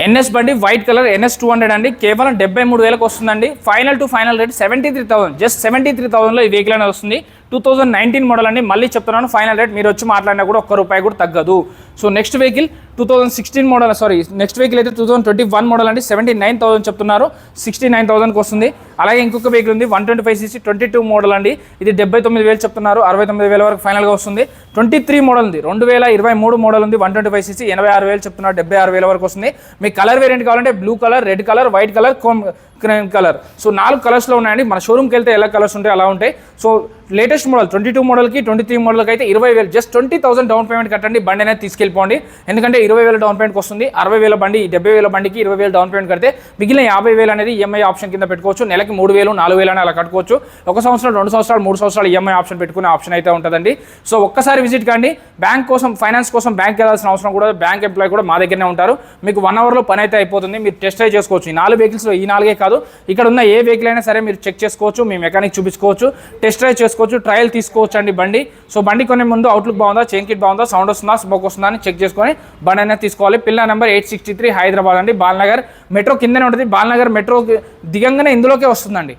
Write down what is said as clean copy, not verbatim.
NS బండి white colour NS 200 అండి, కేవలం 73,000కి వస్తుందండి. Final to final rate 73,000, just 73,000లో ఈ వెహికల్ అనేది వస్తుంది. 2019 మోడల్ అండి, మళ్ళీ చెప్తున్నాను ఫైనల్ రేట్ మీరు వచ్చి మాట్లాడినా కూడా ₹1 కూడా తగ్గదు. So next vehicle 2016 model, next vehicle అయితే 2021 మోడల్ అండి, 79,000 చెప్తున్నారు, 69,000కి వస్తుంది. అలాగే ఇంకొక వెహికల్ ఉంది 125cc 22 మోడల్ అండి, ఇది 79,000 చెప్తున్నారు, 69,000 వరకు ఫైనల్గా వస్తుంది. 23 మోడల్ ఉంది, 2023 మోడల్ ఉంది, 125cc 86,000 చెప్తున్నారు, 76,000 వరకు వస్తుంది. మీకు కలర్ వేరియంట్ కావాలంటే blue colour, red colour, white colour, cream colour, so 4 కలర్స్లో ఉన్నాయండి. మన షోరూమ్కి వెళ్తే ఎలా కలర్స్ ఉంటాయి అలా ఉంటాయి. సో లేటెస్ట్ మోడల్ 22 మోడల్కి 23 మోడల్కి అయితే 20,000, జస్ట్ 20,000 డౌన్ పేమెంట్ కట్టండి, బండి అనేది తీసుకెళ్ళిపోండి. ఎందుకంటే 20,000 డౌన్ పేమెంట్కి వస్తుంది. 60,000 బండి, 70,000 బండికి 20,000 డౌన్ పేమెంట్ కడితే మిగిలిన 50,000 అనేది ఈఎంఐ ఆప్షన్ కింద పెట్టుకోవచ్చు. నెలకి 3,000, 4,000 అని అలా కట్టుకోవచ్చు. 1 సంవత్సరం, 2 సంవత్సరాలు, 3 సంవత్సరాలు ఈఎంఐ ఆప్షన్ పెట్టుకునే ఆప్షన్ అయితే ఉంటుందండి. సో ఒక్కసారి విజిట్ కండి. బ్యాంక్ కోసం, ఫైనాన్స్ కోసం బ్యాంక్ వెళ్ళాల్సిన అవసరం కూడా, బ్యాంక్ ఎంప్లాయ్ కూడా మా దగ్గరనే ఉంటారు. మీకు 1 అవర్లో పని అయితే అయిపోతుంది. మీరు టెస్ట్ డ్రైవ్ చేసుకోవచ్చు. ఈ 4 వెహికల్స్లో, ఈ 4 కాదు, ఇక్కడ ఉన్న ఏ వెహికల్ అయినా సరే మీరు చెక్ చేసుకోవచ్చు, మీ మెకానిక్ చూపించుకోవచ్చు, టెస్ట్ డ్రైవ్ చేసుకోవచ్చు, ట్రయల్ తీసుకోవచ్చు అండి బండి. సో బండి కొనే ముందు అవుట్లుక్ బాగుందా, చైన్ కిట్ బాగుందా, సౌండ్ వస్తుందా, స్మోక్ వస్తుందా అని చెక్ చేసుకొని బండి అనేది తీసుకోవాలి. పిల్లర్ నెంబర్ 863 హైదరాబాద్ అండి, బాలనగర్ మెట్రో కిందనే ఉంటుంది. బాలనగర్ మెట్రో దిగంగానే ఇందులోకే వస్తుందండి.